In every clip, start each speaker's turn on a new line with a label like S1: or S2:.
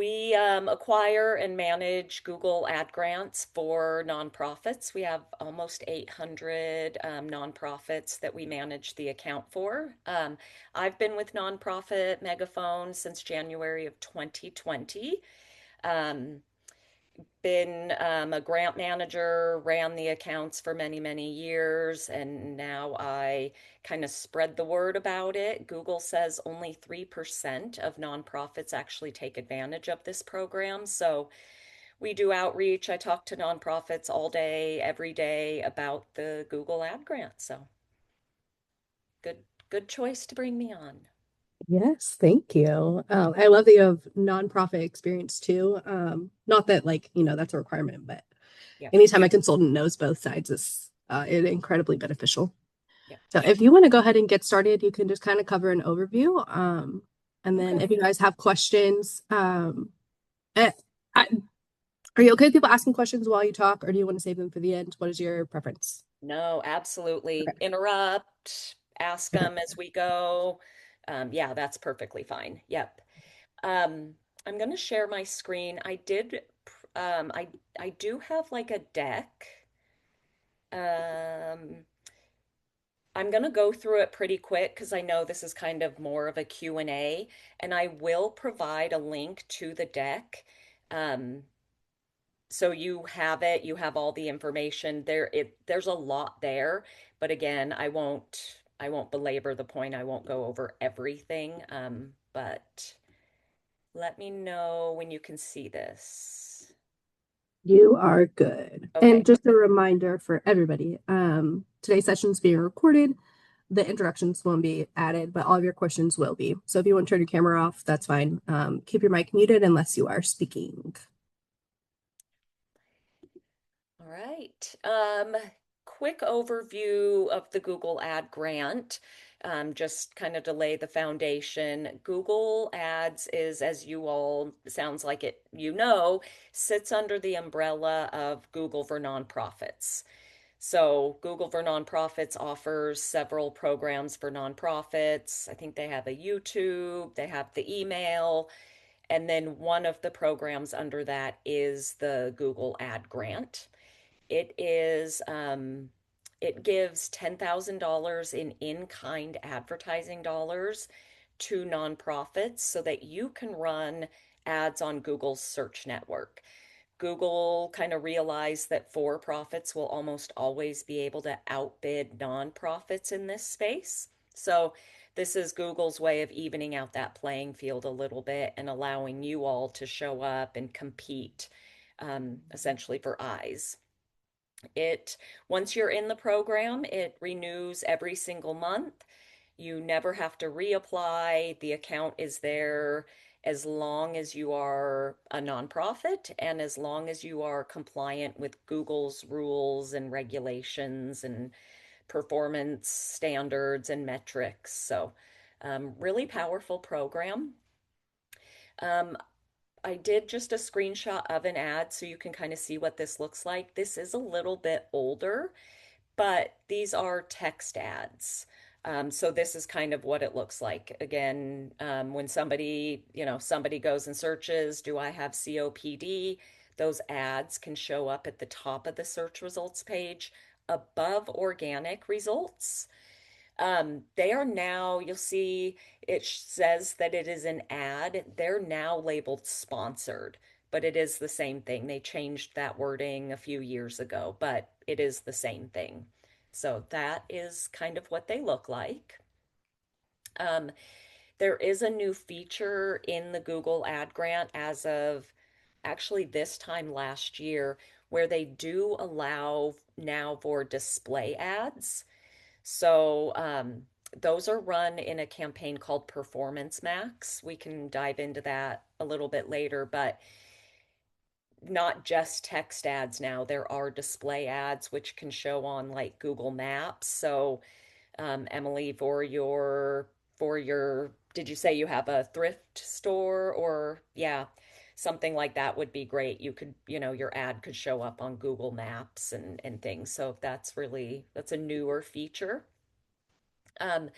S1: We acquire and manage Google Ad grants for nonprofits. We have almost 800 nonprofits that we manage the account for. I've been with Nonprofit Megaphone since January of 2020. Um, been a grant manager, ran the accounts for many, many years, and now I kind of spread the word about it. Google says only 3% of nonprofits actually take advantage of this program. So we do outreach. I talk to nonprofits all day, every day about the Google Ad Grant. So good, good choice to bring me on.
S2: Yes, thank you. I love that you have nonprofit experience too. Not that that's a requirement, but
S1: Yep,
S2: anytime a consultant knows both sides is incredibly beneficial.
S1: yep.
S2: So if you want to go ahead and get started, you can just kind of cover an overview. And then
S1: Okay.
S2: if you guys have questions, eh, I, are you okay with people asking questions while you talk, or do you want to save them for the end? What is your preference?
S1: No,
S2: Okay.
S1: absolutely. Interrupt, ask
S2: Okay.
S1: them as we go. Yeah, that's perfectly fine. Yep. Um, I'm going to share my screen. I do have like a deck. Um, I'm going to go through it pretty quick because I know this is kind of more of a Q&A, and I will provide a link to the deck. Um, so you have it, you have all the information there. There's a lot there, but again, I won't belabor the point. I won't go over everything. But let me know when you can see this.
S2: You are good. And
S1: Okay.
S2: just a reminder for everybody, today's session is being recorded. The introductions won't be added, but all of your questions will be. So if you want to turn your camera off, that's fine. Keep your mic muted unless you are speaking.
S1: All right. Quick overview of the Google Ad Grant. Just kind of to lay the foundation. Google Ads is, as you all sounds like it, sits under the umbrella of Google for Nonprofits. So Google for Nonprofits offers several programs for nonprofits. I think they have a YouTube, they have the email, and then one of the programs under that is the Google Ad Grant. It is, it gives $10,000 in-kind advertising dollars to nonprofits so that you can run ads on Google's search network. Google kind of realized that for-profits will almost always be able to outbid nonprofits in this space. So this is Google's way of evening out that playing field a little bit and allowing you all to show up and compete, essentially for eyes. It, once you're in the program, it renews every single month. You never have to reapply. The account is there as long as you are a nonprofit and as long as you are compliant with Google's rules and regulations and performance standards and metrics. So, really powerful program. Um, I did just a screenshot of an ad so you can kind of see what this looks like. This is a little bit older, but these are text ads. So this is kind of what it looks like. Again, when somebody goes and searches, do I have COPD? Those ads can show up at the top of the search results page above organic results. They are now, you'll see it says that it is an ad. They're now labeled sponsored, but it is the same thing. They changed that wording a few years ago, but it is the same thing. So that is kind of what they look like. Um, there is a new feature in the Google Ad Grant as of actually this time last year where they do allow now for display ads. So those are run in a campaign called Performance Max. We can dive into that a little bit later, but not just text ads now. There are display ads which can show on like Google Maps. So Emily, for your did you say you have a thrift store or yeah, something like that would be great. You could, your ad could show up on Google Maps and things. So that's a newer feature. Um,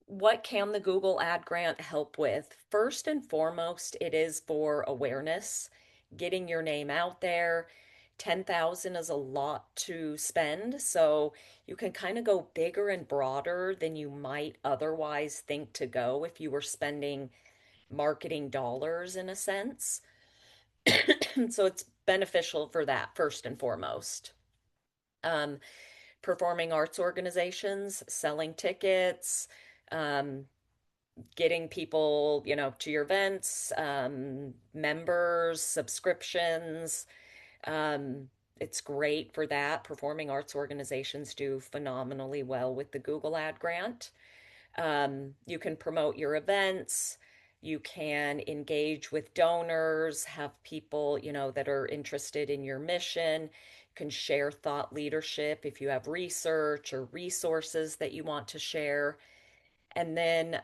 S1: What can the Google Ad Grant help with? First and foremost, it is for awareness, getting your name out there. 10,000 is a lot to spend, so you can kind of go bigger and broader than you might otherwise think to go if you were spending marketing dollars in a sense. So it's beneficial for that first and foremost. Um, Performing arts organizations, selling tickets, um, getting people, to your events, members, subscriptions. Um, it's great for that. Performing arts organizations do phenomenally well with the Google Ad Grant. You can promote your events. You can engage with donors, have people, that are interested in your mission. You can share thought leadership if you have research or resources that you want to share. And then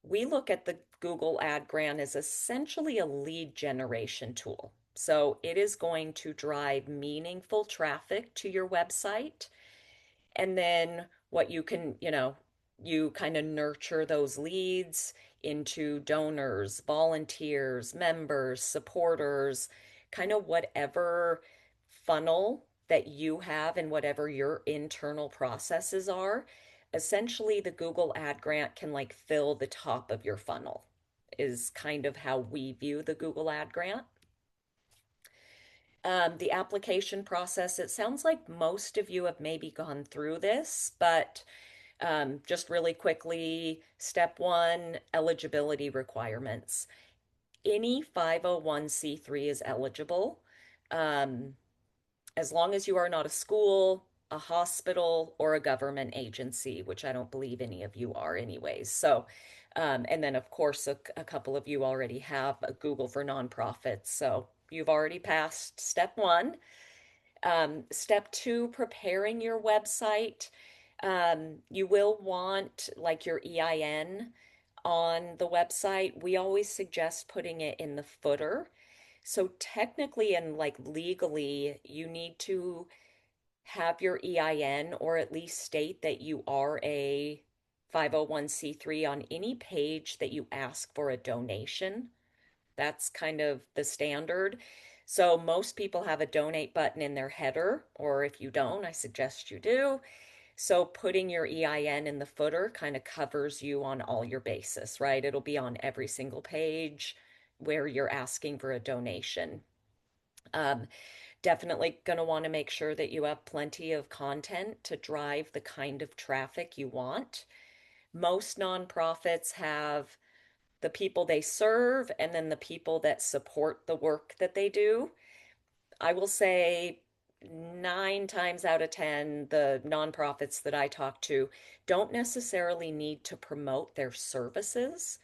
S1: we look at the Google Ad Grant as essentially a lead generation tool. So it is going to drive meaningful traffic to your website. And then what you can, you kind of nurture those leads into donors, volunteers, members, supporters, kind of whatever funnel that you have and whatever your internal processes are. Essentially, the Google Ad Grant can like fill the top of your funnel, is kind of how we view the Google Ad Grant. The application process, it sounds like most of you have maybe gone through this, but just really quickly, step one, eligibility requirements. Any 501c3 is eligible, um, as long as you are not a school, a hospital, or a government agency, which I don't believe any of you are, anyways. So, and then of course, a couple of you already have a Google for nonprofits. So you've already passed step one. Step two, preparing your website. You will want like your EIN on the website. We always suggest putting it in the footer. So technically and like legally, you need to have your EIN or at least state that you are a 501c3 on any page that you ask for a donation. That's kind of the standard. So most people have a donate button in their header, or if you don't, I suggest you do. So putting your EIN in the footer kind of covers you on all your bases, right? It'll be on every single page where you're asking for a donation. Um, Definitely going to want to make sure that you have plenty of content to drive the kind of traffic you want. Most nonprofits have the people they serve and then the people that support the work that they do. I will say 9 times out of 10, the nonprofits that I talk to don't necessarily need to promote their services,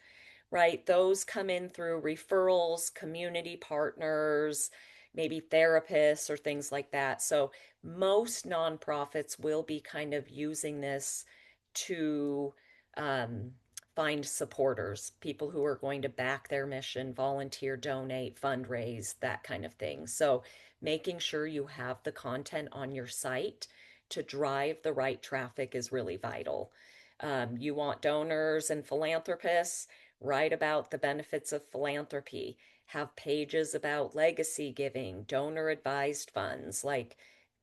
S1: right? Those come in through referrals, community partners, maybe therapists or things like that. So most nonprofits will be kind of using this to um, find supporters, people who are going to back their mission, volunteer, donate, fundraise, that kind of thing. So making sure you have the content on your site to drive the right traffic is really vital. You want donors and philanthropists, write about the benefits of philanthropy, have pages about legacy giving, donor advised funds, like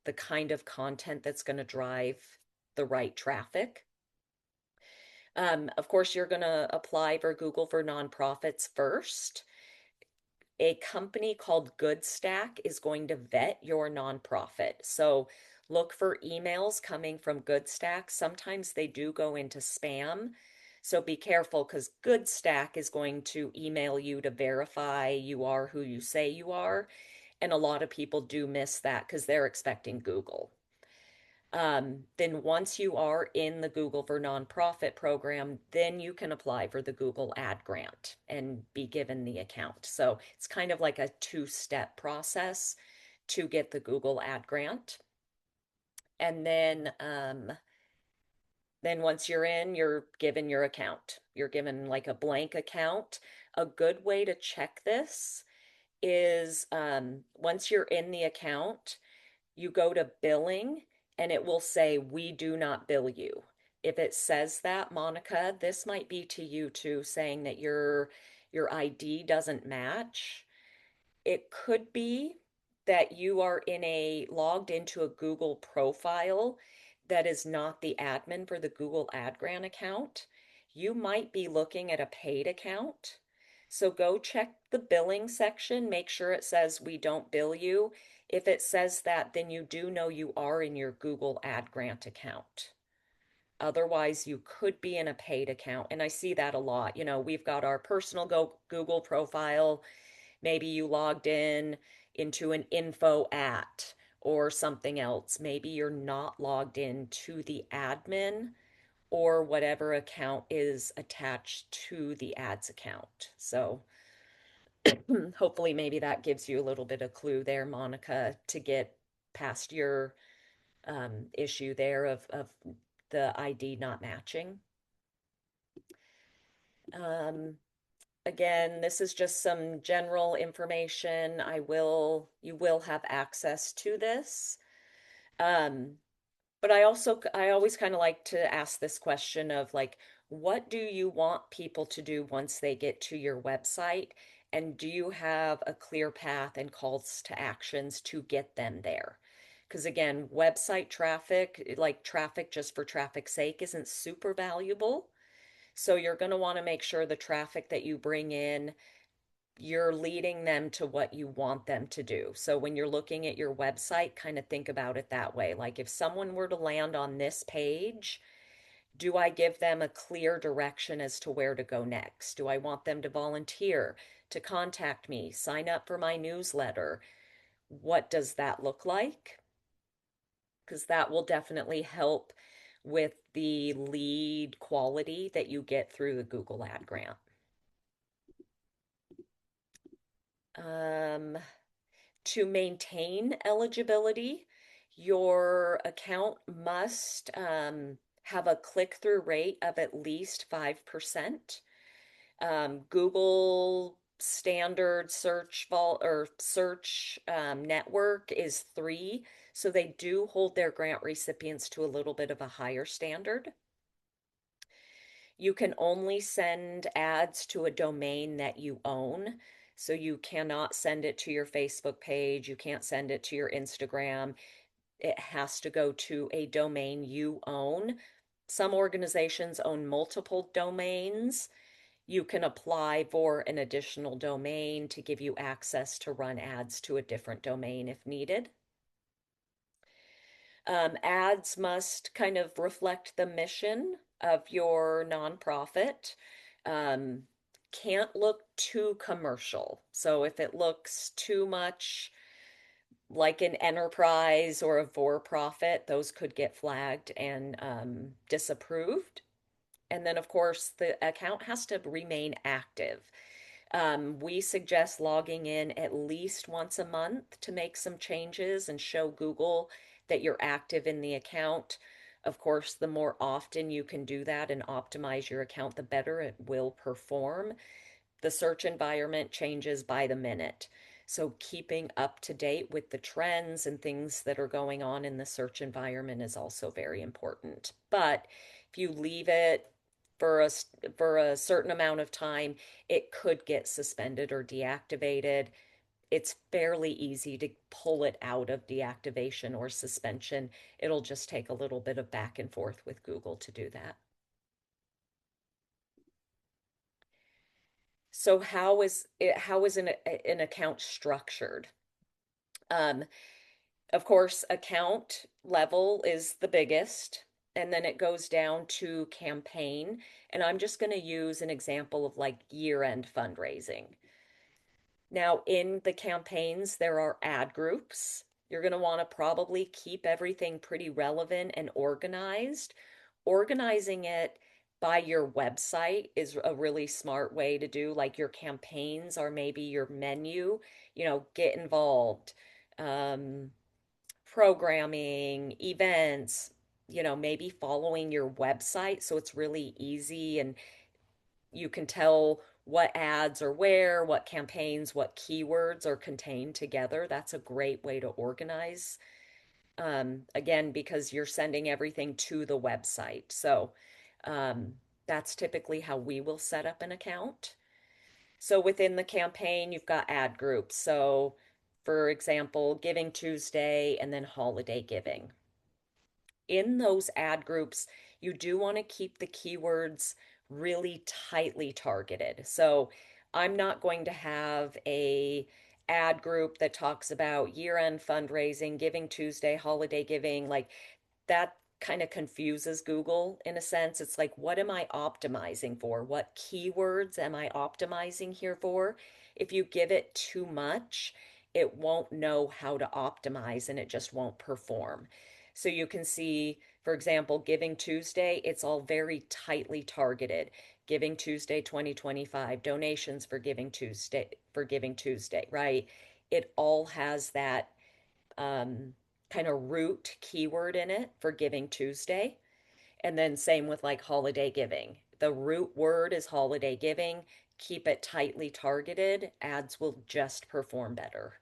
S1: the kind of content that's going to drive the right traffic. Of course, you're going to apply for Google for nonprofits first. A company called Goodstack is going to vet your nonprofit. So look for emails coming from Goodstack. Sometimes they do go into spam. So be careful because Goodstack is going to email you to verify you are who you say you are. And a lot of people do miss that because they're expecting Google. Then once you are in the Google for Nonprofit program, then you can apply for the Google Ad Grant and be given the account. So it's kind of like a two-step process to get the Google Ad Grant. And then once you're in, you're given your account. You're given like a blank account. A good way to check this is once you're in the account, you go to billing and it will say, we do not bill you. If it says that, Monica, this might be to you too, saying that your ID doesn't match. It could be that you are in a logged into a Google profile that is not the admin for the Google Ad Grant account. You might be looking at a paid account. So go check the billing section, make sure it says we don't bill you. If it says that, then you do know you are in your Google Ad Grant account. Otherwise, you could be in a paid account. And I see that a lot. We've got our personal Google profile. Maybe you logged in into an info at or something else. Maybe you're not logged in to the admin or whatever account is attached to the ads account. So hopefully maybe that gives you a little bit of clue there, Monica, to get past your issue there of the ID not matching. Um, Again, this is just some general information. You will have access to this. Um, but I always kind of like to ask this question of like, what do you want people to do once they get to your website? And do you have a clear path and calls to actions to get them there? Because again, website traffic, like traffic just for traffic's sake, isn't super valuable. So you're going to want to make sure the traffic that you bring in, you're leading them to what you want them to do. So when you're looking at your website, kind of think about it that way. Like if someone were to land on this page, do I give them a clear direction as to where to go next? Do I want them to volunteer, to contact me, sign up for my newsletter? What does that look like? Because that will definitely help with the lead quality that you get through the Google Ad Grant. Um, to maintain eligibility, your account must have a click-through rate of at least 5%. Google standard search vault or search network is 3, so they do hold their grant recipients to a little bit of a higher standard. You can only send ads to a domain that you own. So you cannot send it to your Facebook page. You can't send it to your Instagram. It has to go to a domain you own. Some organizations own multiple domains. You can apply for an additional domain to give you access to run ads to a different domain if needed. Ads must kind of reflect the mission of your nonprofit. Um, can't look too commercial. So if it looks too much like an enterprise or a for-profit, those could get flagged and disapproved. And then, of course, the account has to remain active. We suggest logging in at least once a month to make some changes and show Google that you're active in the account. Of course, the more often you can do that and optimize your account, the better it will perform. The search environment changes by the minute. So keeping up to date with the trends and things that are going on in the search environment is also very important. But if you leave it for a certain amount of time, it could get suspended or deactivated. It's fairly easy to pull it out of deactivation or suspension. It'll just take a little bit of back and forth with Google to do that. So how is an account structured? Um, of course, account level is the biggest, and then it goes down to campaign. And I'm just going to use an example of like year-end fundraising. Now, in the campaigns, there are ad groups. You're going to want to probably keep everything pretty relevant and organized. Organizing it by your website is a really smart way to do. Like your campaigns are maybe your menu, get involved, um, programming, events, maybe following your website so it's really easy and you can tell what ads are where, what campaigns, what keywords are contained together. That's a great way to organize Again, because you're sending everything to the website. So um, that's typically how we will set up an account. So within the campaign, you've got ad groups. So, for example, Giving Tuesday and then Holiday Giving. In those ad groups, you do want to keep the keywords really tightly targeted. So I'm not going to have a ad group that talks about year-end fundraising, Giving Tuesday, holiday giving, like that kind of confuses Google in a sense. It's like, what am I optimizing for? What keywords am I optimizing here for? If you give it too much, it won't know how to optimize and it just won't perform. So you can see, for example, Giving Tuesday, it's all very tightly targeted. Giving Tuesday 2025, donations for Giving Tuesday, right? It all has that um, kind of root keyword in it for Giving Tuesday. And then same with like holiday giving. The root word is holiday giving. Keep it tightly targeted. Ads will just perform better.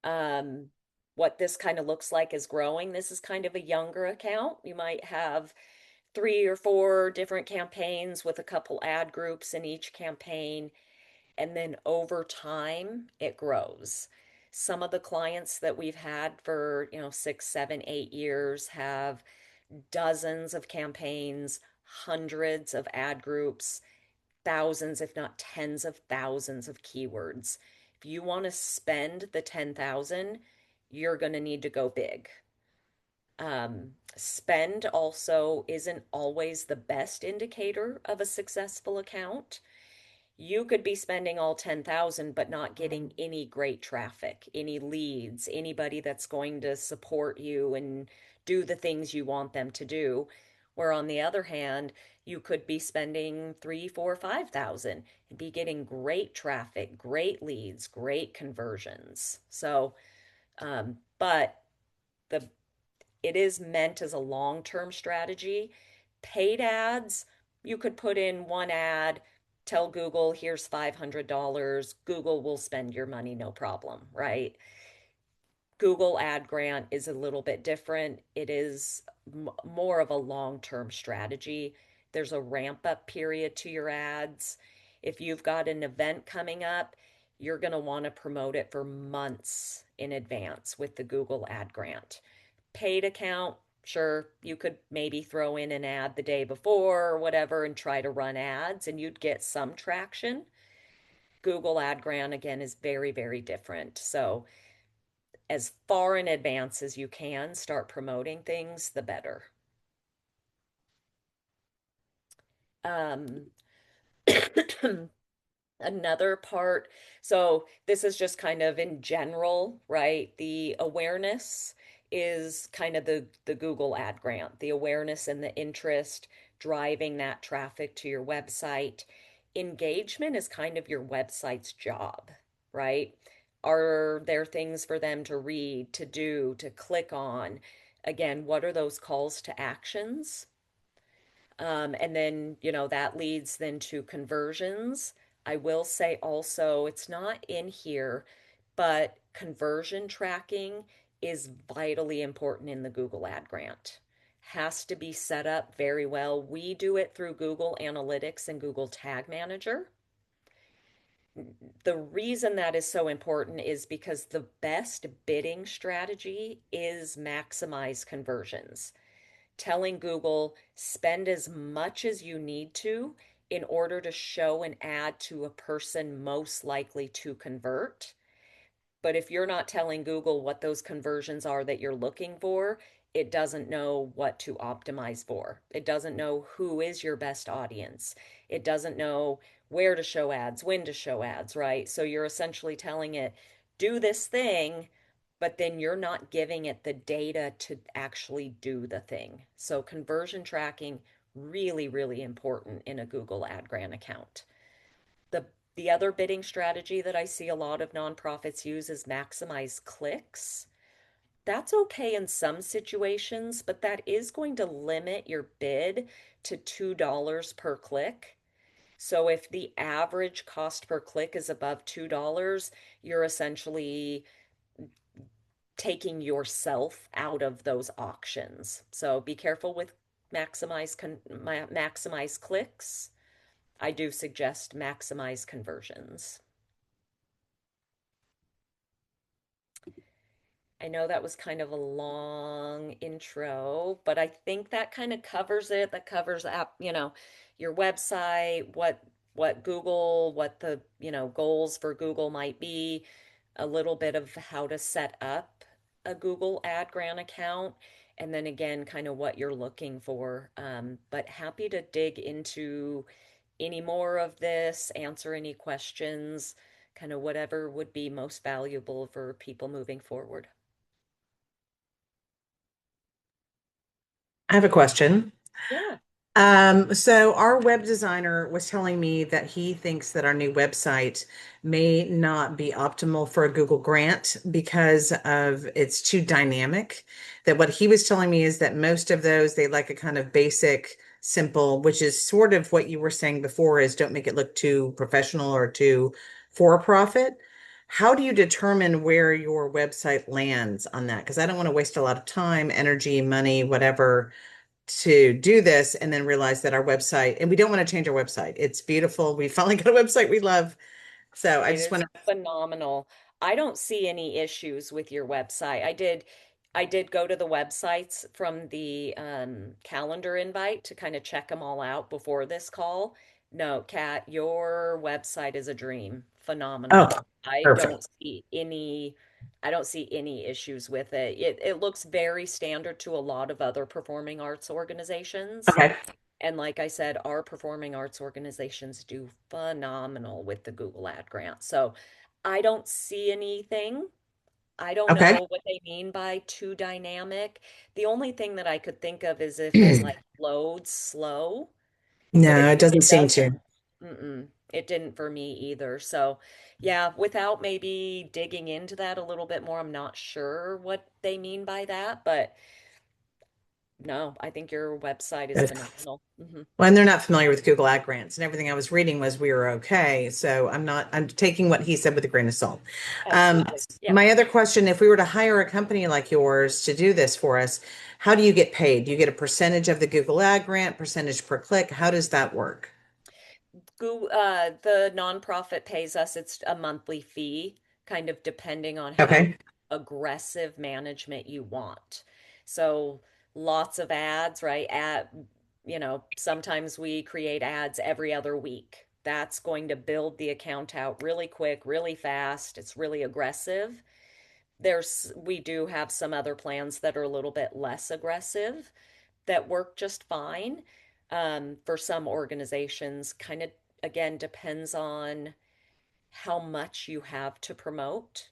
S1: Um, what this kind of looks like is growing. This is kind of a younger account. You might have 3 or 4 different campaigns with a couple ad groups in each campaign. And then over time, it grows. Some of the clients that we've had for, 6, 7, 8 years have dozens of campaigns, hundreds of ad groups, thousands, if not tens of thousands of keywords. If you want to spend the 10,000, you're going to need to go big. Spend also isn't always the best indicator of a successful account. You could be spending all 10,000 but not getting any great traffic, any leads, anybody that's going to support you and do the things you want them to do. Where on the other hand, you could be spending 3, 4, 5,000 and be getting great traffic, great leads, great conversions. So, but the it is meant as a long-term strategy. Paid ads, you could put in one ad, tell Google, here's $500. Google will spend your money, no problem, right? Google Ad Grant is a little bit different. It is more of a long-term strategy. There's a ramp up period to your ads. If you've got an event coming up, you're going to want to promote it for months in advance with the Google Ad Grant. Paid account, sure, you could maybe throw in an ad the day before or whatever and try to run ads and you'd get some traction. Google Ad Grant, again, is very, very different. So, as far in advance as you can start promoting things, the better. Um, Another part, so this is just kind of in general, right? The awareness is kind of the Google Ad Grant, the awareness and the interest driving that traffic to your website. Engagement is kind of your website's job, right? Are there things for them to read, to do, to click on? Again, what are those calls to actions? And then, that leads then to conversions. I will say also, it's not in here, but conversion tracking is vitally important in the Google Ad Grant. Has to be set up very well. We do it through Google Analytics and Google Tag Manager. The reason that is so important is because the best bidding strategy is maximize conversions, telling Google, spend as much as you need to in order to show an ad to a person most likely to convert. But if you're not telling Google what those conversions are that you're looking for, it doesn't know what to optimize for. It doesn't know who is your best audience. It doesn't know where to show ads, when to show ads, right? So you're essentially telling it, do this thing, but then you're not giving it the data to actually do the thing. So conversion tracking, really, really important in a Google Ad Grant account. The the other bidding strategy that I see a lot of nonprofits use is maximize clicks. That's okay in some situations, but that is going to limit your bid to $2 per click. So if the average cost per click is above $2, you're essentially taking yourself out of those auctions. So be careful with maximize clicks. I do suggest maximize conversions. I know that was kind of a long intro, but I think that kind of covers it. That covers your website, what Google, what the, goals for Google might be, a little bit of how to set up a Google Ad Grant account, and then again, kind of what you're looking for. But happy to dig into any more of this, answer any questions, kind of whatever would be most valuable for people moving forward.
S3: I have a question.
S1: Yeah.
S3: So our web designer was telling me that he thinks that our new website may not be optimal for a Google grant because of it's too dynamic. That what he was telling me is that most of those they like a kind of basic, simple, which is sort of what you were saying before is don't make it look too professional or too for profit. How do you determine where your website lands on that? Because I don't want to waste a lot of time, energy, money, whatever to do this and then realize that our website, and we don't want to change our website. It's beautiful. We finally got a website we love. So I
S1: It
S3: just
S1: is
S3: want to,
S1: phenomenal. I don't see any issues with your website. I did go to the websites from the calendar invite to kind of check them all out before this call. No, Kat, your website is a dream.
S3: oh,
S1: Phenomenal.
S3: perfect.
S1: I don't see any issues with it. It looks very standard to a lot of other performing arts organizations.
S3: Okay.
S1: And like I said, our performing arts organizations do phenomenal with the Google Ad Grant. So I don't see anything. I don't
S3: Okay.
S1: know what they mean by too dynamic. The only thing that I could think of is if it like loads slow, but
S3: No, it doesn't
S1: it
S3: seem to.
S1: doesn't. It didn't for me either. So yeah, without maybe digging into that a little bit more, I'm not sure what they mean by that, but no, I think your website is
S3: Good.
S1: phenomenal.
S3: Well, and they're not familiar with Google Ad Grants, and everything I was reading was we were okay. So I'm taking what he said with a grain of salt. Um,
S1: Absolutely. Yep.
S3: my other question, if we were to hire a company like yours to do this for us, how do you get paid? Do you get a percentage of the Google Ad Grant, percentage per click? How does that work?
S1: The nonprofit pays us, it's a monthly fee, kind of depending on how
S3: Okay.
S1: aggressive management you want. So lots of ads, right? Sometimes we create ads every other week. That's going to build the account out really quick, really fast. It's really aggressive. We do have some other plans that are a little bit less aggressive that work just fine. For some organizations, kind of again depends on how much you have to promote.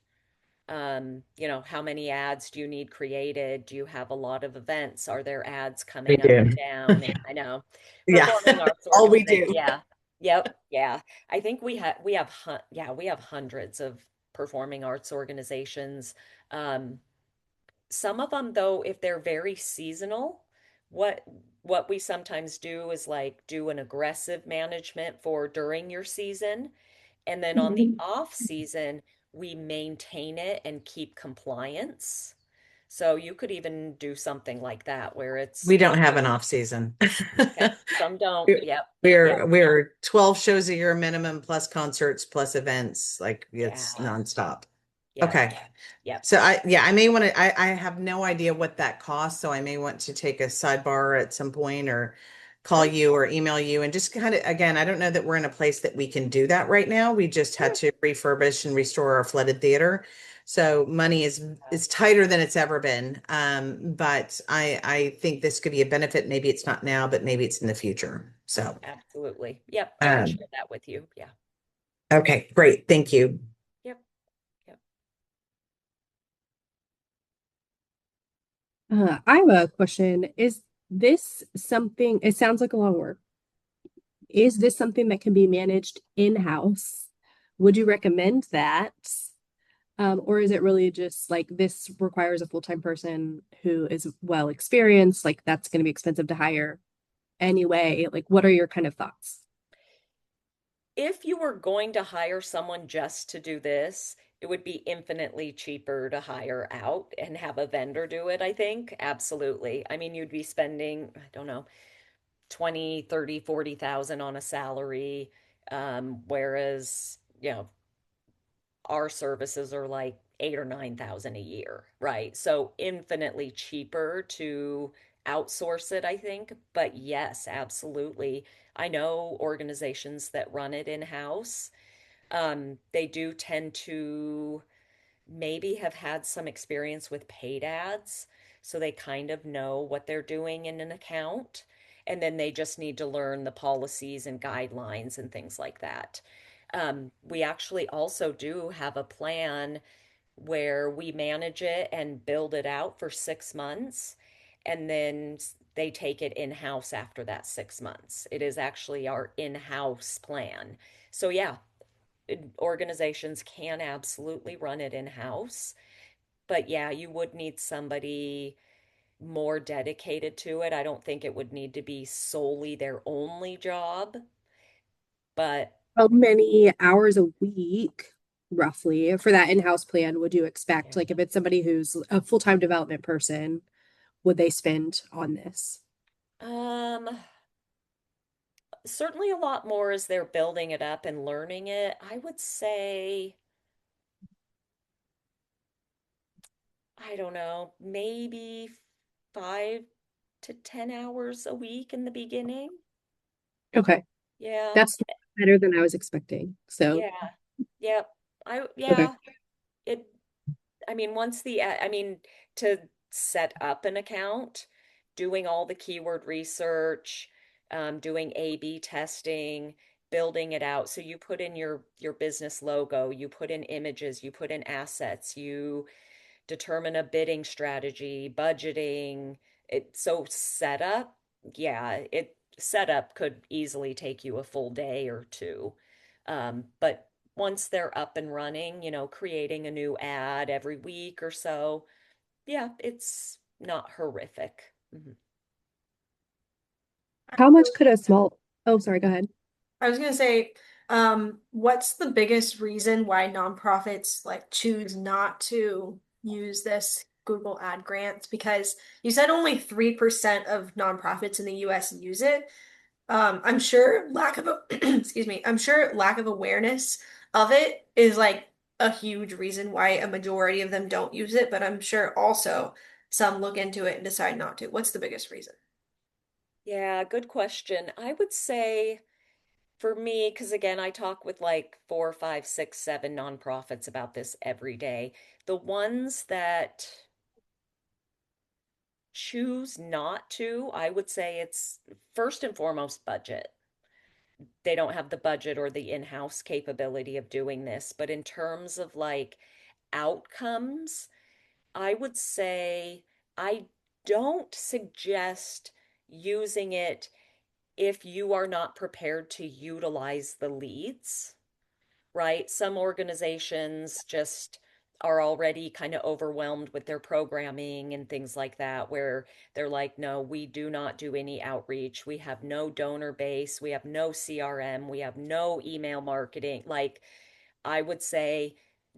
S1: How many ads do you need created? Do you have a lot of events? Are there ads
S3: We
S1: coming up
S3: do.
S1: and down? And I know
S3: Yeah.
S1: performing arts
S3: All we
S1: organization.
S3: do.
S1: Yeah. Yep. Yeah. I think we have hundreds of performing arts organizations. Um, some of them, though, if they're very seasonal, what what we sometimes do is like do an aggressive management for during your season, and then on the off season, we maintain it and keep compliance. So you could even do something like that where it's
S3: We don't have an off season.
S1: okay. Some don't. Yep. Yep.
S3: We're 12 shows a year minimum plus concerts plus events. Like it's
S1: Yeah.
S3: nonstop.
S1: Yep.
S3: Okay.
S1: Yep.
S3: So I may want to I have no idea what that costs, so I may want to take a sidebar at some point or call
S1: Sure.
S3: you or email you and just kind of again, I don't know that we're in a place that we can do that right now. We just had
S1: Sure.
S3: to refurbish and restore our flooded theater. So money
S1: Yeah.
S3: is tighter than it's ever been. But I think this could be a benefit. Maybe it's not now, but maybe it's in the future. So
S1: Absolutely. Yep. I can
S3: um,
S1: share that with you. Yeah.
S3: okay, great. Thank you.
S1: Yep. Yep.
S2: I have a question. Is this something, it sounds like a lot of work. Is this something that can be managed in-house? Would you recommend that? Or is it really just like this requires a full-time person who is well experienced? Like that's going to be expensive to hire anyway. Like, what are your kind of thoughts?
S1: If you were going to hire someone just to do this, It would be infinitely cheaper to hire out and have a vendor do it, I think. Absolutely. I mean, you'd be spending, I don't know, 20, 30, 40,000 on a salary, whereas, our services are like 8 or 9,000 a year, right? So infinitely cheaper to outsource it, I think. But yes, absolutely. I know organizations that run it in-house. They do tend to maybe have had some experience with paid ads, so they kind of know what they're doing in an account. And then they just need to learn the policies and guidelines and things like that. We actually also do have a plan where we manage it and build it out for 6 months, and then they take it in-house after that 6 months. It is actually our in-house plan. So yeah, organizations can absolutely run it in-house, but yeah, you would need somebody more dedicated to it. I don't think it would need to be solely their only job, but
S2: How many hours a week, roughly, for that in-house plan would you expect? Like if it's somebody who's a full-time development person, would they spend on this?
S1: um certainly a lot more as they're building it up and learning it. I would say, I don't know, maybe 5 to 10 hours a week in the beginning.
S2: Okay.
S1: Yeah,
S2: That's better than I was expecting. So,
S1: yeah, yep.
S2: okay.
S1: Yeah, it, I mean, I mean, to set up an account, doing all the keyword research, doing A/B testing, building it out. So you put in your business logo, you put in images, you put in assets, you determine a bidding strategy, budgeting. So setup, yeah, it setup could easily take you a full day or two. But once they're up and running, creating a new ad every week or so, yeah, it's not horrific. Mhm.
S2: How much could a small, oh, sorry, go ahead.
S4: I was gonna say, what's the biggest reason why nonprofits like choose not to use this Google ad grants? Because you said only 3% of nonprofits in the US use it. I'm sure lack of excuse me, I'm sure lack of awareness of it is like a huge reason why a majority of them don't use it, but I'm sure also some look into it and decide not to. What's the biggest reason?
S1: Yeah, good question. I would say for me, because again, I talk with like four, five, six, seven nonprofits about this every day. The ones that choose not to, I would say it's first and foremost budget. They don't have the budget or the in-house capability of doing this. But in terms of like outcomes, I would say I don't suggest using it if you are not prepared to utilize the leads, right? Some organizations just are already kind of overwhelmed with their programming and things like that, where they're like, no, we do not do any outreach. We have no donor base. We have no CRM. We have no email marketing. Like, I would say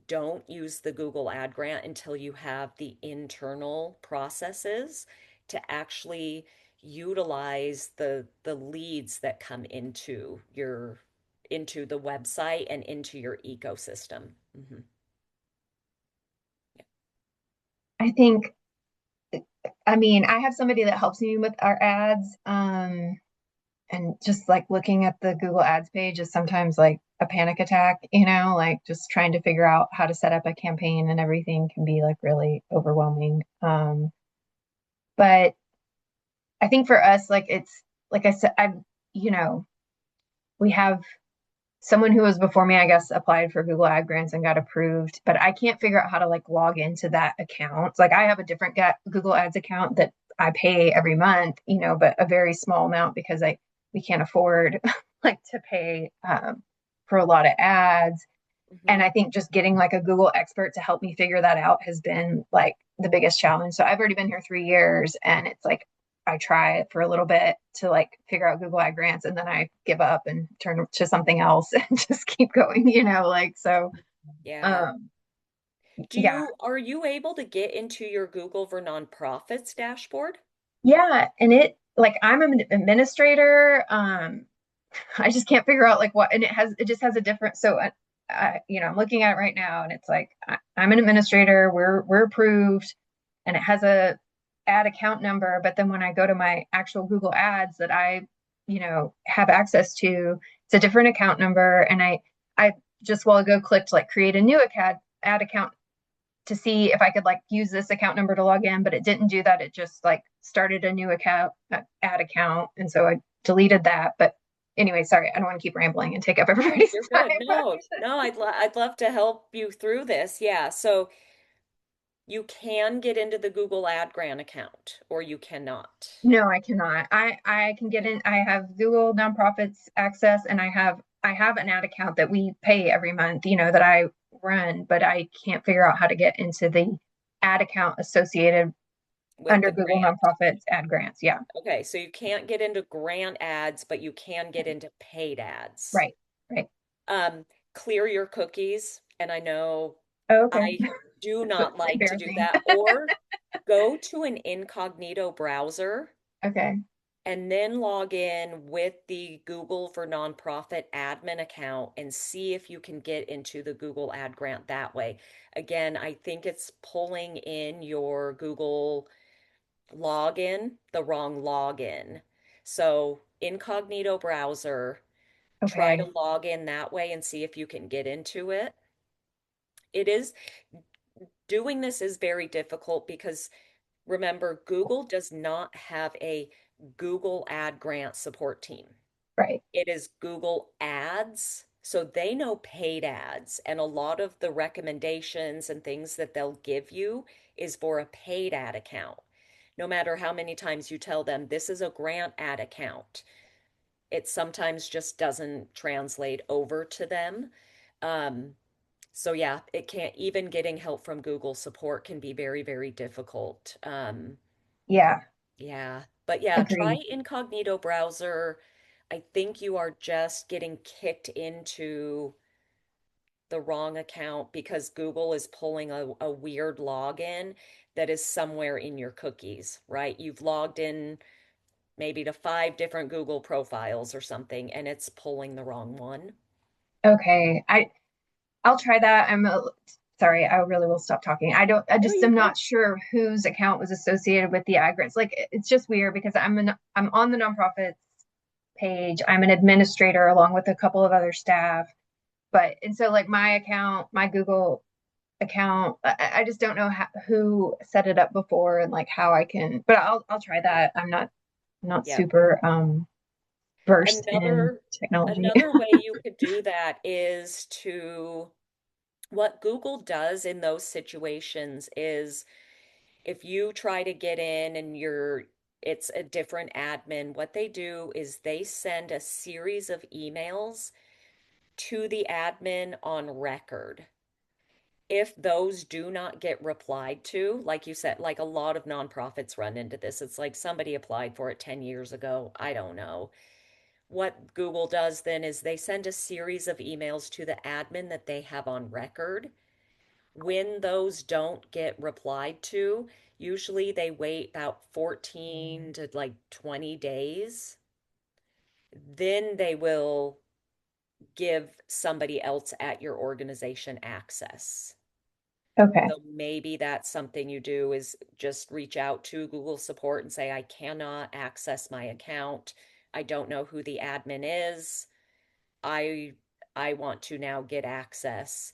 S1: don't use the Google Ad Grant until you have the internal processes to actually utilize the leads that come into the website and into your ecosystem. Mhm.
S5: I think, I mean, I have somebody that helps me with our ads. And just like looking at the Google Ads page is sometimes like a panic attack, like just trying to figure out how to set up a campaign and everything can be like really overwhelming. But I think for us, like it's like I said, you know, we have someone who was before me, I guess, applied for Google Ad grants and got approved, but I can't figure out how to like log into that account. Like I have a different Google Ads account that I pay every month, but a very small amount because we can't afford like to pay for a lot of ads. And
S1: Mhm.
S5: I think just getting like a Google expert to help me figure that out has been like the biggest challenge. So I've already been here 3 years and it's like I try it for a little bit to like figure out Google Ad grants and then I give up and turn to something else and just keep going, like so
S1: Yeah.
S5: um Yeah.
S1: Are you able to get into your Google for Nonprofits dashboard?
S5: Yeah. And it, like, I'm an administrator. I just can't figure out like what, and it just has a different, so I'm looking at it right now and it's like, I'm an administrator, we're approved, and it has a ad account number. But then when I go to my actual Google ads that have access to, it's a different account number. And I just while ago clicked like create a new ad account to see if I could like use this account number to log in, but it didn't do that. It just like started a new account, ad account. And so I deleted that. But anyway, sorry, I don't want to keep rambling and take up
S1: No,
S5: everybody's
S1: you're
S5: time.
S1: good. No, I'd love to help you through this. Yeah, so you can get into the Google Ad Grant account, or you cannot.
S5: No, I cannot. I can get
S1: Okay.
S5: in. I have Google Nonprofits access, and I have an ad account that we pay every month, that I run, but I can't figure out how to get into the ad account associated
S1: With
S5: under
S1: the
S5: Google
S1: grant.
S5: Nonprofits ad grants. Yeah.
S1: Okay, so you can't get into grant ads, but you can get into paid ads.
S5: Right. Right.
S1: Um, Clear your cookies, and I know
S5: Oh, okay.
S1: I do
S5: So
S1: not like to do
S5: embarrassing.
S1: that, or go to an incognito browser
S5: Okay.
S1: and then log in with the Google for Nonprofit admin account and see if you can get into the Google Ad Grant that way. Again, I think it's pulling in your Google login, the wrong login. So, incognito browser, try to
S5: Okay.
S1: log in that way and see if you can get into it. It is doing this is very difficult because remember, Google does not have a Google Ad Grant support team.
S5: Right.
S1: It is Google Ads. So they know paid ads, and a lot of the recommendations and things that they'll give you is for a paid ad account. No matter how many times you tell them this is a grant ad account, it sometimes just doesn't translate over to them. Um, so yeah, it can't even getting help from Google support can be very, very difficult.
S5: Yeah.
S1: Yeah, but yeah, try
S5: Agreed.
S1: incognito browser. I think you are just getting kicked into the wrong account because Google is pulling a weird login that is somewhere in your cookies, right? You've logged in maybe to 5 different Google profiles or something, and it's pulling the wrong one.
S5: Okay. I'll try that. Sorry, I really will stop talking. I
S1: No,
S5: just
S1: you're
S5: am
S1: good.
S5: not sure whose account was associated with the ad grants. Like it's just weird because I'm on the nonprofits page. I'm an administrator along with a couple of other staff. And so like my account, my Google account, I just don't know who set it up before and like how I can, but I'll try
S1: Yeah.
S5: that. I'm not
S1: Yeah.
S5: super versed in
S1: Another
S5: technology.
S1: another way you could do that is to what Google does in those situations is if you try to get in and it's a different admin, what they do is they send a series of emails to the admin on record. If those do not get replied to, like you said, like a lot of nonprofits run into this. It's like somebody applied for it 10 years ago. I don't know. What Google does then is they send a series of emails to the admin that they have on record. When those don't get replied to, usually they wait about 14 to like 20 days. Then they will give somebody else at your organization access.
S5: Okay.
S1: So maybe that's something you do is just reach out to Google support and say, I cannot access my account. I don't know who the admin is. I I want to now get access.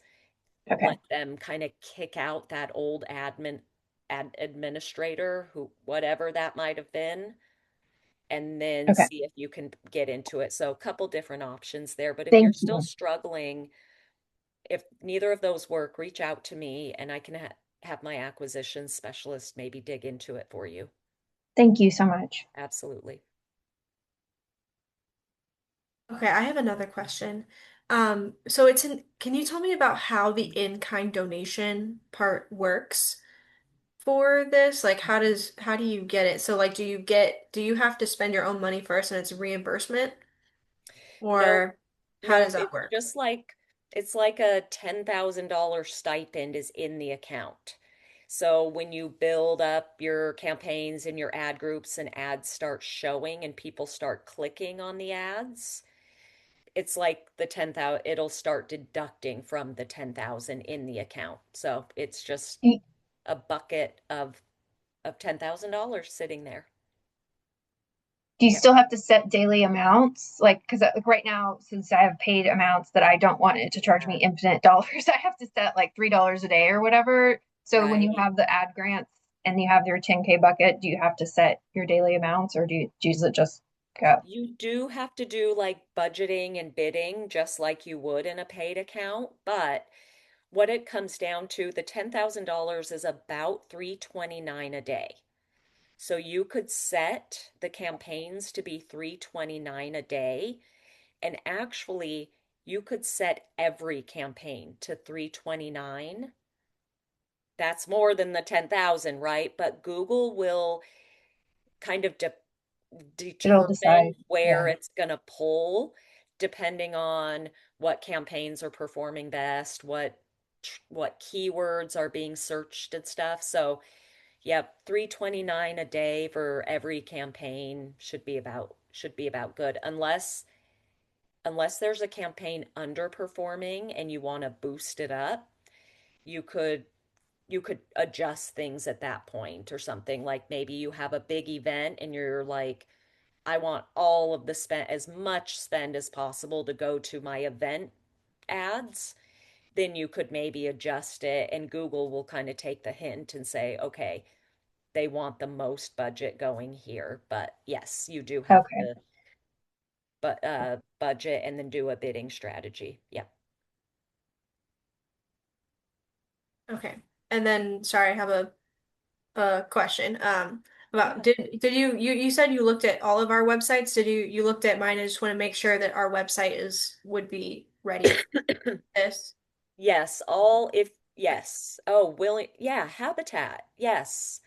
S5: Okay.
S1: Let them kind of kick out that old administrator who whatever that might have been, and then
S5: Okay.
S1: see if you can get into it. So a couple different options there, but if you're
S5: Thank
S1: still
S5: you.
S1: struggling, if neither of those work, reach out to me and I can have my acquisition specialist maybe dig into it for you.
S5: Thank you so much.
S1: Absolutely.
S4: Okay, I have another question. So can you tell me about how the in-kind donation part works for this? Like how do you get it? So like do you have to spend your own money first and it's reimbursement?
S1: No,
S4: Or how
S1: no,
S4: does that
S1: it's
S4: work?
S1: just like It's like a $10,000 stipend is in the account. So when you build up your campaigns and your ad groups and ads start showing and people start clicking on the ads, it's like the 10,000, it'll start deducting from the 10,000 in the account. So it's just
S5: Do
S1: a bucket of $10,000 sitting there.
S5: you
S1: Yep.
S5: still have to set daily amounts? Like, because like right now, since I have paid amounts that I don't want it to charge me
S1: Yeah.
S5: infinite dollars, I have to set like $3 a day or whatever. So when you
S1: Right.
S5: have the ad grants and you have your 10K bucket, do you have to set your daily amounts, or do you just go?
S1: You do have to do like budgeting and bidding just like you would in a paid account, but what it comes down to, the $10,000 is about 329 a day. So you could set the campaigns to be 329 a day, and actually you could set every campaign to 329. That's more than the 10,000, right? But Google will kind of
S5: It'll
S1: determine
S5: decide.
S1: where
S5: Yeah.
S1: it's going to pull depending on what campaigns are performing best, what keywords are being searched and stuff. So, yep, 329 a day for every campaign should be about good unless there's a campaign underperforming and you want to boost it up, you could you could adjust things at that point or something. Like maybe you have a big event and you're like, I want all of the spend, as much spend as possible to go to my event ads, then you could maybe adjust it and Google will kind of take the hint and say, okay, they want the most budget going here. But yes, you do have
S5: Okay.
S1: to budget and then do a bidding strategy. Yep.
S4: Okay. And then, sorry, I have a question. About
S1: Yeah.
S4: did you said you looked at all of our websites? Did you looked at mine? I just want to make sure that our website is would be ready for this.
S1: Yes, all if yes. Oh, willing, yeah, Habitat. Yes.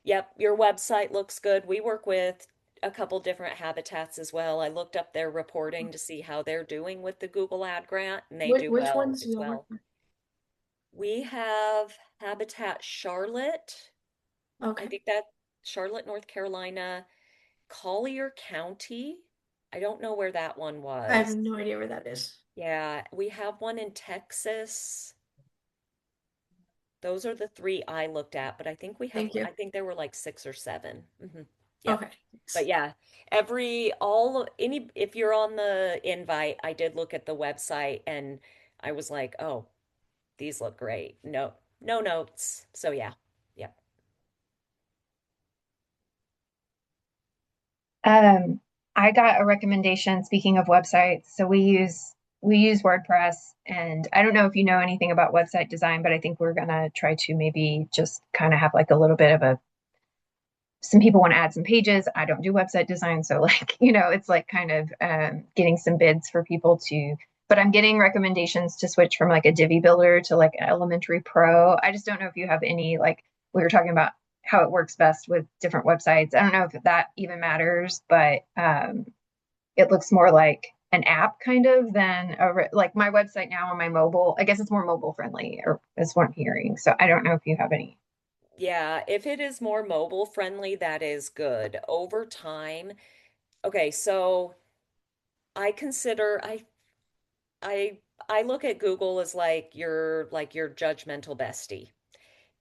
S1: Yep, your website looks good. We work with a couple different habitats as well. I looked up their reporting to see how they're doing with the Google Ad Grant, and they do
S4: Which
S1: well
S4: ones do
S1: as
S4: you work
S1: well.
S4: with?
S1: We have Habitat Charlotte. I
S4: Okay.
S1: think that Charlotte, North Carolina, Collier County. I don't know where that one
S4: I have
S1: was.
S4: no idea where that is.
S1: Yeah, we have one in Texas. Those are the three I looked at, but
S4: Thank you.
S1: I think there were like six or seven. Yep.
S4: Okay.
S1: But
S4: Thanks.
S1: yeah, if you're on the invite, I did look at the website and I was like, oh, these look great. No, no notes. So yeah. Yep.
S5: Um, I got a recommendation, speaking of websites. So we use WordPress, and I don't know if you know anything about website design, but I think we're gonna try to maybe just kind of have like a little bit of a some people want to add some pages. I don't do website design, so like, it's like kind of getting some bids for people to, but I'm getting recommendations to switch from like a Divi builder to like an Elementary Pro. I just don't know if you have any, like we were talking about how it works best with different websites. I don't know if that even matters, but it looks more like an app kind of than like my website now on my mobile. I guess it's more mobile friendly, or is what I'm hearing. So I don't know if you have any.
S1: Yeah, if it is more mobile friendly, that is good. Over time, okay, so I consider I I look at Google as like your judgmental bestie.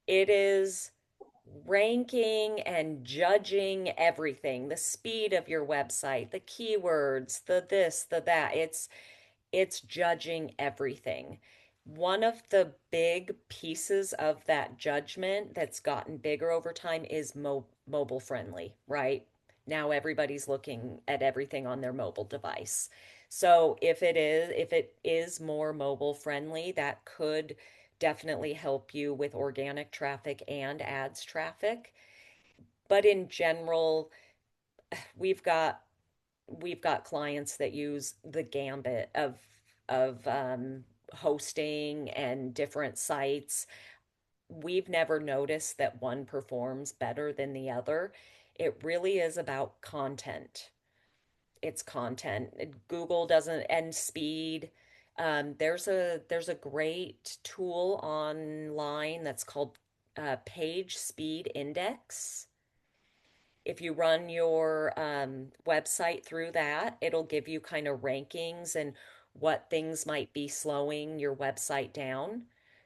S1: It is ranking and judging everything, the speed of your website, the keywords, the this, the that. It's judging everything. One of the big pieces of that judgment that's gotten bigger over time is mobile friendly, right? Now everybody's looking at everything on their mobile device. So if it is more mobile friendly, that could definitely help you with organic traffic and ads traffic. But in general, we've got we've got clients that use the gambit of hosting and different sites. We've never noticed that one performs better than the other. It really is about content. It's content. Google doesn't, and speed. There's a great tool online that's called Page Speed Index. If you run your website through that, it'll give you kind of rankings and what things might be slowing your website down.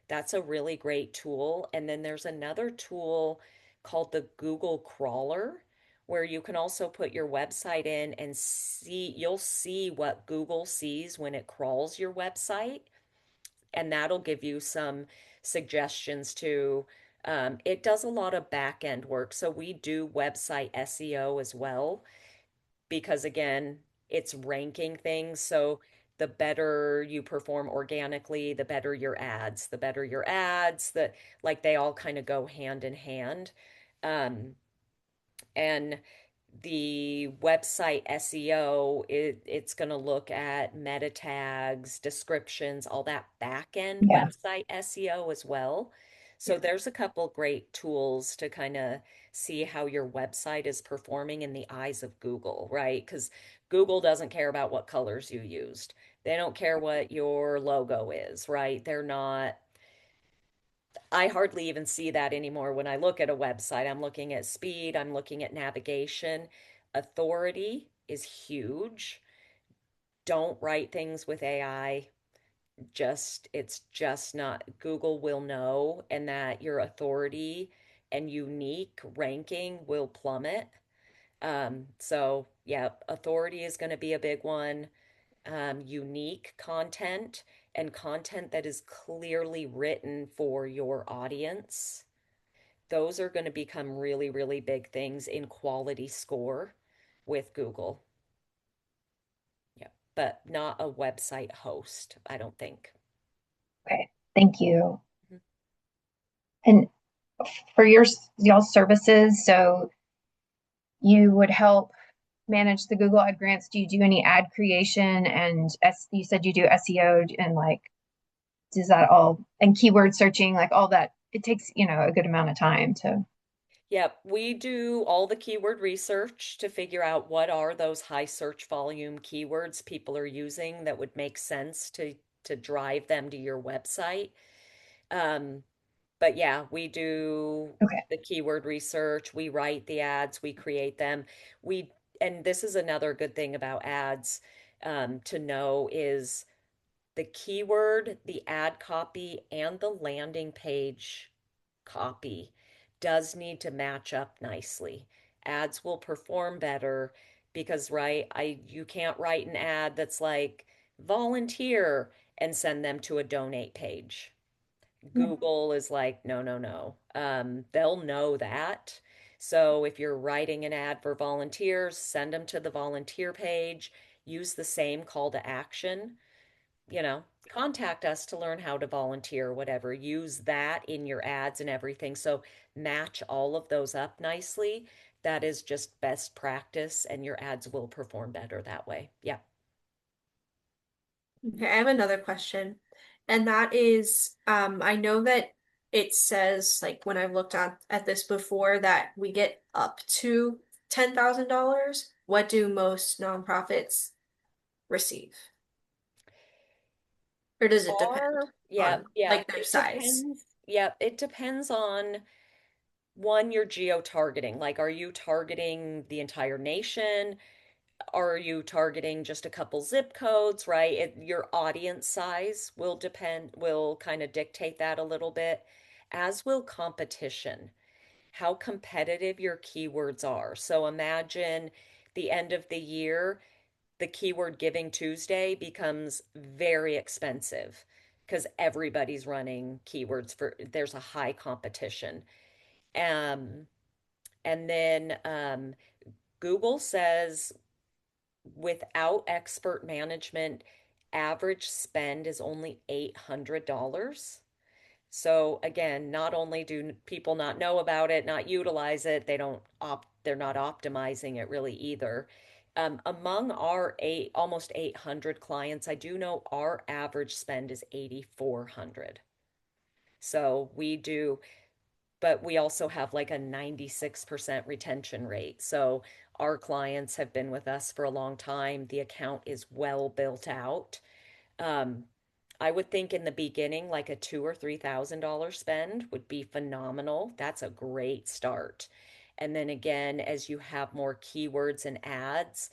S1: That's a really great tool. And then there's another tool called the Google Crawler, where you can also put your website in and you'll see what Google sees when it crawls your website, and that'll give you some suggestions too. It does a lot of back end work. So we do website SEO as well because, again, it's ranking things. So the better you perform organically, the better your ads, the better your ads, that like they all kind of go hand in hand. Um, and the website SEO, it's going to look at meta tags, descriptions, all that back end
S5: Yeah.
S1: website SEO as well. So there's a couple great tools to kind of see how your website is performing in the eyes of Google, right? Because Google doesn't care about what colors you used. They don't care what your logo is, right? They're not, I hardly even see that anymore when I look at a website. I'm looking at speed, I'm looking at navigation. Authority is huge. Don't write things with AI. It's just not, Google will know, and that your authority and unique ranking will plummet. So yeah, authority is going to be a big one. Unique content and content that is clearly written for your audience. Those are going to become really, really big things in quality score with Google. Yeah, but not a website host, I don't think.
S5: Okay. Thank you.
S1: Mhm.
S5: And for y'all services, so you would help manage the Google Ad grants. Do you do any ad creation and you said you do SEO and like does that all and keyword searching, like all that? It takes, a good amount of time to.
S1: Yep, we do all the keyword research to figure out what are those high search volume keywords people are using that would make sense to drive them to your website. Um, but yeah, we do
S5: Okay.
S1: the keyword research, we write the ads, we create them. We, and this is another good thing about ads to know is the keyword, the ad copy, and the landing page copy does need to match up nicely. Ads will perform better because, right, you can't write an ad that's like volunteer and send them to a donate page.
S5: Yeah.
S1: Google is like, no, no, no. They'll know that. So if you're writing an ad for volunteers, send them to the volunteer page. Use the same call to action. Contact us to learn how to volunteer, whatever. Use that in your ads and everything. So match all of those up nicely. That is just best practice, and your ads will perform better that way. Yeah.
S4: Okay, I have another question. And that is, I know that it says, like when I've looked at this before, that we get up to $10,000. What do most nonprofits receive? Or does it depend
S1: Yeah,
S4: on
S1: yeah,
S4: like their
S1: it
S4: size?
S1: depends. Yeah, it depends on one, your geo targeting. Like, are you targeting the entire nation? Are you targeting just a couple zip codes, right? Your audience size will kind of dictate that a little bit, as will competition, how competitive your keywords are. So imagine the end of the year, the keyword Giving Tuesday becomes very expensive because everybody's running keywords there's a high competition. Um, and then Google says without expert management, average spend is only $800. So again, not only do people not know about it, not utilize it, they're not optimizing it really either. Among our almost 800 clients, I do know our average spend is 8,400. So we do, but we also have like a 96% retention rate. So our clients have been with us for a long time. The account is well built out. I would think in the beginning, like a $2,000 or $3,000 spend would be phenomenal. That's a great start. And then again, as you have more keywords and ads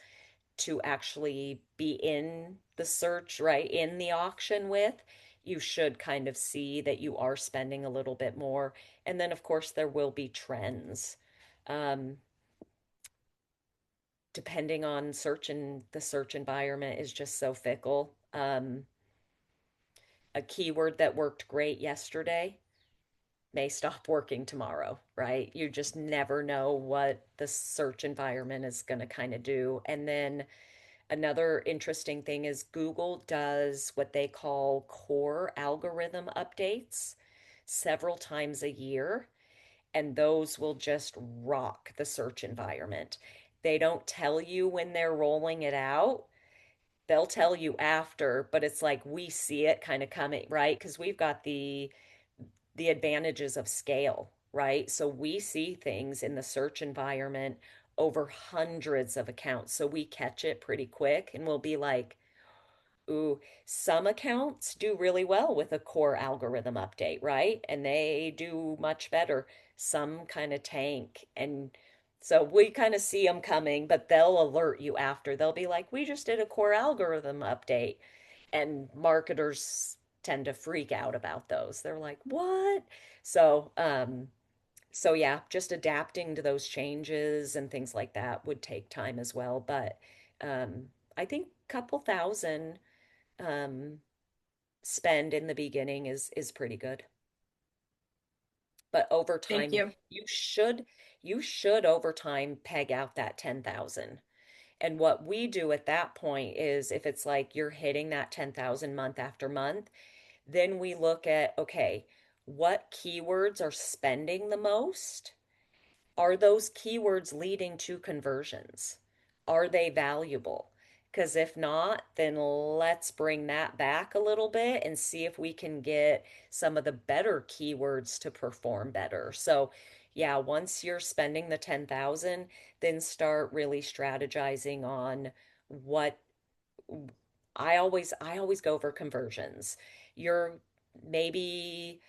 S1: to actually be in the search, right, in the auction with, you should kind of see that you are spending a little bit more. And then, of course, there will be trends. Um, Depending on search, and the search environment is just so fickle. A keyword that worked great yesterday may stop working tomorrow, right? You just never know what the search environment is going to kind of do. And then another interesting thing is Google does what they call core algorithm updates several times a year, and those will just rock the search environment. They don't tell you when they're rolling it out. They'll tell you after, but it's like we see it kind of coming, right? Because we've got the advantages of scale, right? So we see things in the search environment over hundreds of accounts. So we catch it pretty quick and we'll be like, ooh, some accounts do really well with a core algorithm update, right? And they do much better. Some kind of tank. And so we kind of see them coming, but they'll alert you after. They'll be like, we just did a core algorithm update. And marketers tend to freak out about those. They're like, what? So, so yeah, just adapting to those changes and things like that would take time as well. But I think a couple thousand um, spend in the beginning is pretty good. But over
S4: Thank
S1: time,
S4: you.
S1: you should over time peg out that 10,000. And what we do at that point is if it's like you're hitting that 10,000 month after month, then we look at, okay, what keywords are spending the most? Are those keywords leading to conversions? Are they valuable? Because if not, then let's bring that back a little bit and see if we can get some of the better keywords to perform better. So, yeah, once you're spending the 10,000, then start really strategizing on what I always go for conversions. You're maybe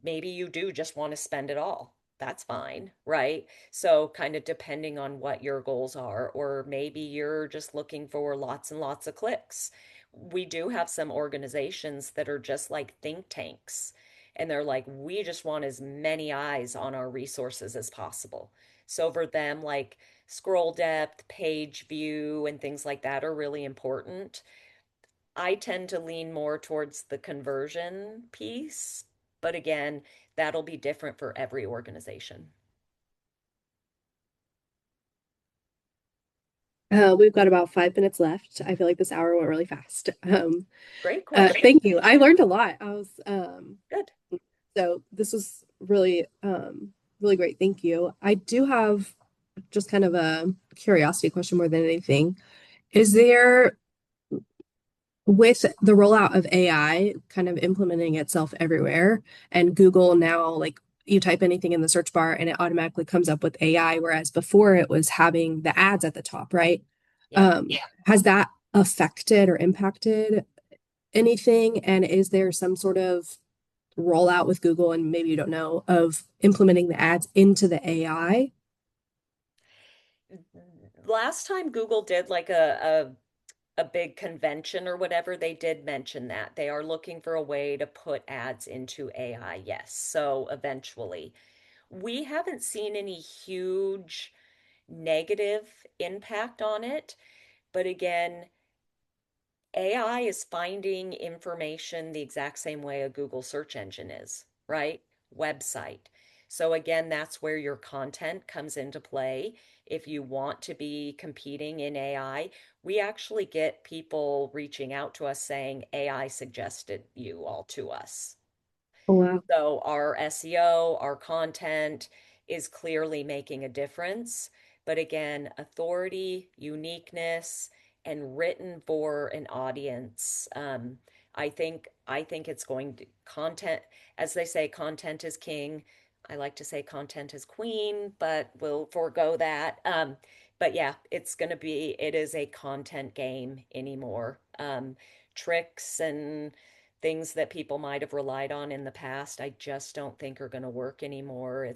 S1: maybe you do just want to spend it all. That's fine, right? So, kind of depending on what your goals are, or maybe you're just looking for lots and lots of clicks. We do have some organizations that are just like think tanks, and they're like, we just want as many eyes on our resources as possible. So, for them, like scroll depth, page view, and things like that are really important. I tend to lean more towards the conversion piece, but again, that'll be different for every organization.
S2: We've got about 5 minutes left. I feel like this hour went really fast.
S1: Great question.
S2: Thank you. I learned a lot.
S1: Good.
S2: So this was really, really great. Thank you. I do have just kind of a curiosity question more than anything. Is there, with the rollout of AI kind of implementing itself everywhere, and Google now, like you type anything in the search bar and it automatically comes up with AI, whereas before it was having the ads at the top, right?
S1: Yeah.
S2: Has that affected or impacted anything? And is there some sort of rollout with Google, and maybe you don't know, of implementing the ads into the AI?
S1: Last time Google did like a big convention or whatever, they did mention that they are looking for a way to put ads into AI. Yes. So eventually, we haven't seen any huge negative impact on it. But again, AI is finding information the exact same way a Google search engine is, right? Website. So again, that's where your content comes into play. If you want to be competing in AI, we actually get people reaching out to us saying AI suggested you all to us.
S2: Oh, wow.
S1: So our SEO, our content is clearly making a difference. But again, authority, uniqueness, and written for an audience. I think it's going to content, as they say, content is king. I like to say content is queen, but we'll forego that. But yeah, it is a content game anymore. tricks and things that people might have relied on in the past, I just don't think are going to work anymore.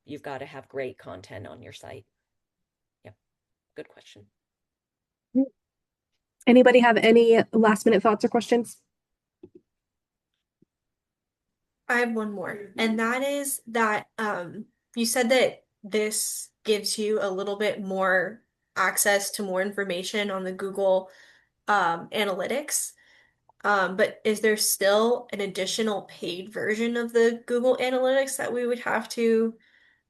S1: You've got to have great content on your site. Yep. Good question.
S2: Anybody have any last minute thoughts or questions?
S4: I have one more, and that is that you said that this gives you a little bit more access to more information on the Google analytics. But is there still an additional paid version of the Google Analytics that we would have to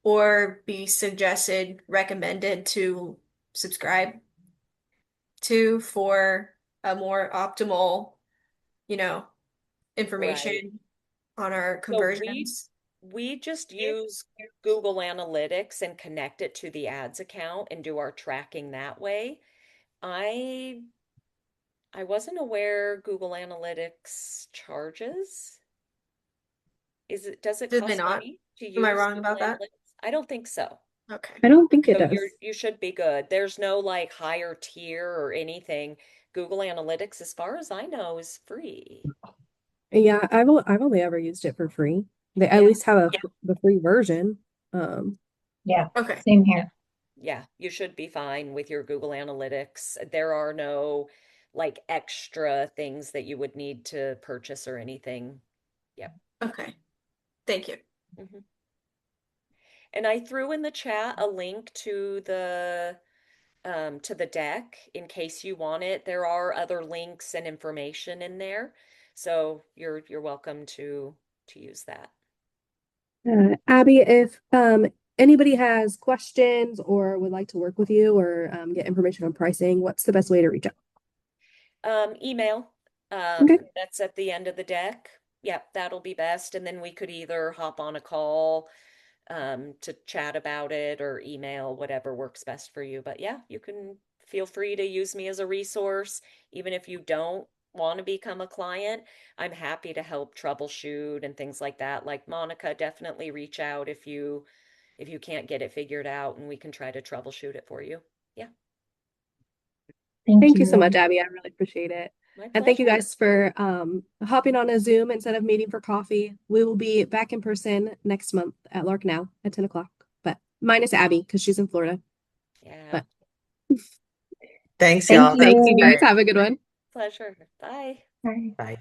S4: or be suggested, recommended to subscribe to for a more optimal, you know,
S1: Right.
S4: information on our
S1: So we
S4: conversions?
S1: we just use Google Analytics and connect it to the ads account and do our tracking that way. I I wasn't aware Google Analytics charges. Does it
S4: Did they
S1: cost
S4: not?
S1: money to
S4: Am I
S1: use
S4: wrong
S1: Google
S4: about that?
S1: Analytics? I don't think so.
S4: Okay.
S2: I don't think it
S1: So
S2: does.
S1: you should be good. There's no like higher tier or anything. Google Analytics, as far as I know, is free.
S2: Yeah, I've only ever used it for free. They at
S1: Yeah.
S2: least have the free version. Um,
S5: Yeah,
S4: Okay.
S5: same
S1: Yeah.
S5: here.
S1: Yeah, you should be fine with your Google Analytics. There are no like extra things that you would need to purchase or anything. Yep.
S4: Okay. Thank you.
S1: hmm And I threw in the chat a link to the deck in case you want it. There are other links and information in there, so you're welcome to use that.
S2: Abby, if anybody has questions or would like to work with you or get information on pricing, what's the best way to reach out?
S1: Email.
S2: Okay.
S1: That's at the end of the deck. Yep, that'll be best. And then we could either hop on a call to chat about it or email, whatever works best for you. But yeah, you can feel free to use me as a resource. Even if you don't want to become a client, I'm happy to help troubleshoot and things like that. Like Monica, definitely reach out if you can't get it figured out and we can try to troubleshoot it for you. Yeah,
S5: Thank
S2: Thank you so much,
S5: you.
S2: Abby. I really appreciate it.
S1: my
S2: And thank you
S1: pleasure.
S2: guys for hopping on a Zoom instead of meeting for coffee. We will be back in person next month at Lark Now at 10 o'clock, but minus Abby because she's in Florida.
S1: Yeah,
S2: But
S3: Thanks,
S5: Thank
S3: y'all. That
S2: thank
S3: was
S2: you
S5: you.
S2: guys.
S3: great.
S2: Have a good one.
S1: pleasure. Bye.
S5: Bye.
S3: Bye.